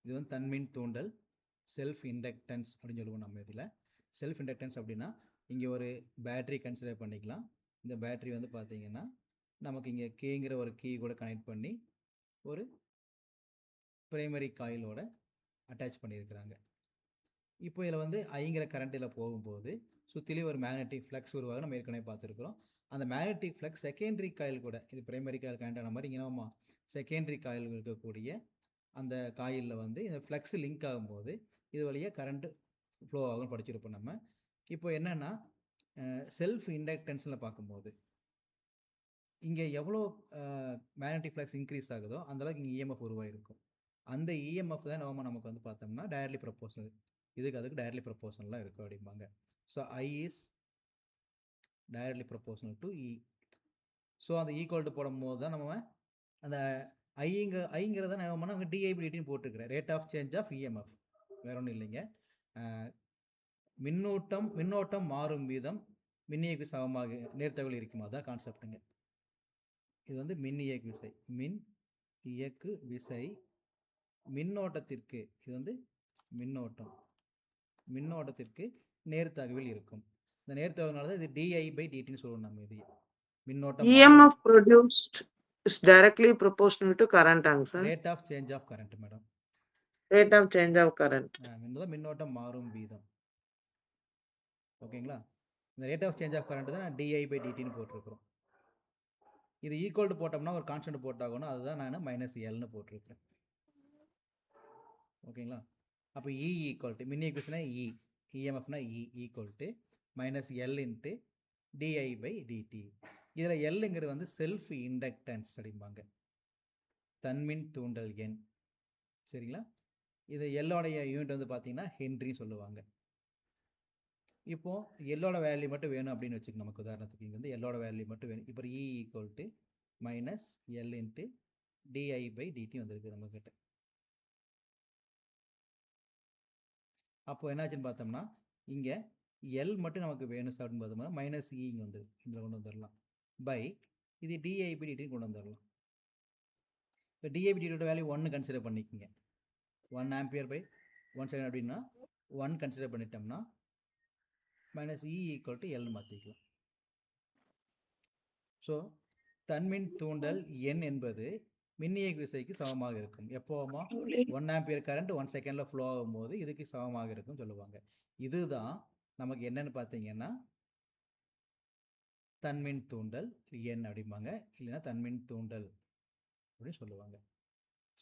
இது வந்து தன்மின் தூண்டல் செல்ஃப் இண்டக்டன்ஸ் அப்படின்னு சொல்லுவோம் நம்ம இதில். செல்ஃப் இண்டக்டன்ஸ் அப்படின்னா இங்கே ஒரு பேட்ரி கன்சிடர் பண்ணிக்கலாம். இந்த பேட்ரி வந்து பார்த்தீங்கன்னா நமக்கு இங்கே கேங்கிற ஒரு கீ கூட கனெக்ட் பண்ணி ஒரு பிரைமரி காயிலோட அட்டாச் பண்ணியிருக்கிறாங்க. இப்போ இதில் வந்து ஐங்கிற கரண்ட்டில் போகும்போது சுற்றிலையும் ஒரு மேக்னெட்டிக் ஃப்ளக்ஸ் உருவாக நம்ம ஏற்கனவே பார்த்துருக்குறோம். அந்த மேக்னெட்டிக் ஃப்ளக்ஸ் செகண்டரி காயில் கூட, இது பிரைமரி காயில் கனெக்ட் ஆன மாதிரி இங்கே நம்ம செகண்டரி காயில் இருக்கக்கூடிய அந்த காயிலில் வந்து இந்த ஃப்ளக்ஸ் லிங்க் ஆகும்போது இது வழியாக கரண்ட்டு ஃப்ளோ ஆகும்னு படிச்சிருப்போம் நம்ம. இப்போ என்னென்னா செல்ஃப் இண்டக்டன்ஸில் பார்க்கும்போது இங்கே எவ்வளோ மேக்னெட்டிக் ஃப்ளக்ஸ் இன்க்ரீஸ் ஆகுதோ அந்தளவுக்கு இங்கே இஎம்எஃப் உருவாகிருக்கும். அந்த இஎம்எஃப் தான் நமக்கு வந்து பார்த்தோம்னா டைரக்ட்லி ப்ரொபோஷனல். அதுக்கு டைரக்ட்லி ப்ரொபோஷனலாக இருக்கும் அப்படிம்பாங்க. So I is directly proportional to E. So அந்த ஈக்குவல் டு போடும்போது தான் நம்ம அந்த ஐங்கிறத நான் பண்ணால் டிஐபிடின்னு போட்டிருக்கிறேன். Rate of change of EMF, வேற ஒன்றும் இல்லைங்க. மின்னோட்டம் மாறும் வீதம் மின்னியக்கு சமமாக நேர்த்தகவல் இருக்குமா, தான் கான்செப்டுங்க. இது வந்து மின் இயக்கு விசை. மின் இயக்கு விசை மின்னோட்டத்திற்கு, இது வந்து மின்னோட்டத்திற்கு நேர்த்தகவில் இருக்கும். இந்த நேர்த்தகவல்னால இது di/dtன்னு சொல்லுவோம் நம்ம. இது மின்னோட்டம் EMF produced is directly proportional to current answer. Rate of change of current, madam. Rate of change of current. மின்னோட்டம் மாறும் வீதம். ஓகேங்களா? இந்த rate of change of current தான் நான் di/dtன்னு போட்டிருக்கிறோம். இது ஈக்குவல் டு போட்டோம்னா ஒரு கான்ஸ்டன்ட் போட்டாகணும், அதுதான் நான் -Lன்னு போட்டிருக்கிறேன். ஓகேங்களா? அப்போ E ஈக்குவல் டு மின் ஈக்குவேஷனா E, இஎம்எஃப்னா E equal to -L into di/dt. இதில் எல்லுங்கிறது வந்து செல்ஃப் இண்டக்டன்ஸ் அப்படிம்பாங்க, தன்மின் தூண்டல் எண். சரிங்களா? இது எல்லோடைய யூனிட் வந்து பார்த்தீங்கன்னா ஹென்ரின்னு சொல்லுவாங்க. இப்போது எல்லோட வேல்யூ மட்டும் வேணும் அப்படின்னு வச்சுக்கோங்க. நமக்கு உதாரணத்துக்கு இங்கே வந்து எல்லோட வேல்யூ மட்டும் வேணும். இப்போ E equal to -L into di/dt வந்திருக்கு நம்மக்கிட்ட. அப்போ என்னாச்சுன்னு பார்த்தோம்னா இங்கே எல் மட்டும் நமக்கு வேணும் அப்படின்னு பார்த்தோம்னா -E இங்கே வந்து இதில் கொண்டு வந்துடலாம். பை இது di/dt கொண்டு வந்துடலாம். இப்போ di/dt வேல்யூ 1 கன்சிடர் பண்ணிக்கோங்க. 1 ஆம்பியர் பை 1 செகண்ட் அப்படின்னா 1 கன்சிடர் பண்ணிட்டோம்னா -E ஈக்குவல் டு L மாற்றிக்கலாம். ஸோ தன்மின் தூண்டல் எண் என்பது மின்னியக்கு விசைக்கு சமமாக இருக்கும். எப்போவுமா 1 ஆம்பியர் கரண்ட் 1 செகண்டில் ஃப்ளோ ஆகும்போது இதுக்கு சமமாக இருக்கும்னு சொல்லுவாங்க. இதுதான் நமக்கு என்னன்னு பார்த்தீங்கன்னா தன்மின் தூண்டல் எண் அப்படிம்பாங்க, இல்லைன்னா தன்மின் தூண்டல் அப்படின்னு சொல்லுவாங்க.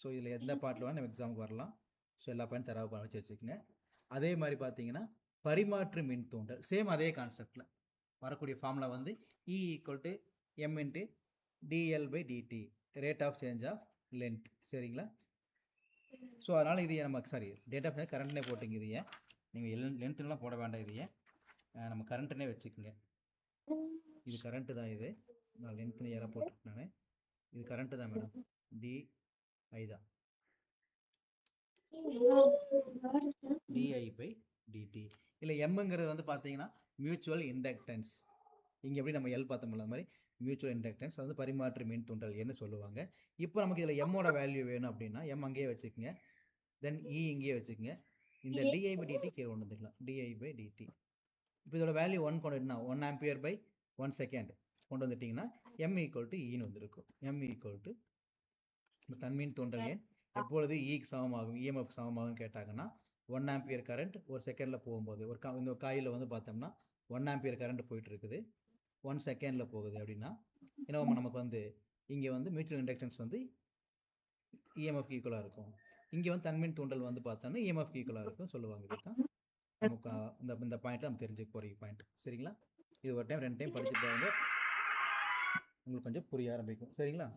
ஸோ இதில் எந்த பாட்டில் வேணால் நம்ம எக்ஸாமுக்கு வரலாம். ஸோ எல்லா பாயிண்ட் தரவு வச்சு வச்சுக்கோங்க. அதே மாதிரி பார்த்தீங்கன்னா பரிமாற்று மின் தூண்டல், சேம் அதே கான்செப்டில் வரக்கூடிய ஃபார்முலா வந்து E equal to M into dL/dt, rate of change of length. சரிங்களா? ஸோ அதனால் இது நமக்கு ரேட் ஆஃப் கரண்ட்னே போட்டிங்க. இது ஏன் நீங்கள் லென்த்துலாம் போட வேண்டாம். இது ஏன் நம்ம கரண்ட்டுனே வச்சுக்கோங்க. இது கரண்ட்டு தான். இது நான் லென்த்துன்னு ஏற போட்டிருக்கேன். நான் இது கரண்ட்டு தான் மேடம். DI தான், di/dt. இல்லை எம்ங்கிறது வந்து பார்த்தீங்கன்னா மியூச்சுவல் இண்டக்டன்ஸ். இங்கே எப்படி நம்ம எல் பார்த்தோம்ல அது மாதிரி மியூச்சுவல் இண்டக்டன்ஸ் வந்து பரிமாற்று மின் தூண்டல் என்ன சொல்லுவாங்க. இப்போ நமக்கு இதில் எம்மோட வேல்யூ வேணும் அப்படின்னா எம் அங்கேயே வச்சுக்கோங்க, தென் இ இங்கேயே வச்சுக்கோங்க. இந்த di/dt கீழே கொண்டு வந்துக்கலாம், di/dt. இப்போ இதோட வேல்யூ 1 கொண்டு வந்துட்டுனா 1 ஆம்பியர் பை 1 செகண்ட் கொண்டு வந்துட்டிங்கன்னா M ஈக்குவல் டு ஈன்னு வந்துருக்கும். M ஈக்குவல் டு தன்மின் தூண்டல் எண் எப்பொழுது ஈக்கு சமமாகும், இஎம்எஃப் சமமாகும்னு கேட்டாங்கன்னா 1 ஆம்பியர் கரண்ட் ஒரு செகண்டில் போகும்போது இந்த காயில் வந்து பார்த்தோம்னா 1 ஆம்பியர் கரண்ட் போயிட்டு இருக்குது, 1 செகண்டில் போகுது அப்படின்னா ஏன்னா நமக்கு வந்து இங்கே வந்து மியூச்சுவல் இண்டக்டன்ஸ் வந்து இஎம்எஃப் ஈக்குவலாக இருக்கும். இங்கே வந்து தன்மின் தூண்டல் வந்து பார்த்தோம்னா இஎம்எஃப் ஈக்குவலாக இருக்கும் சொல்லுவாங்க. இதுதான் நமக்கு இந்த பாயிண்ட்டில் நம்ம தெரிஞ்சுக்க போகிற பாயிண்ட். சரிங்களா? இது ஒரு டைம் 2 டைம் படிச்சு பாருங்க, உங்களுக்கு கொஞ்சம் புரிய ஆரம்பிக்கும். சரிங்களா?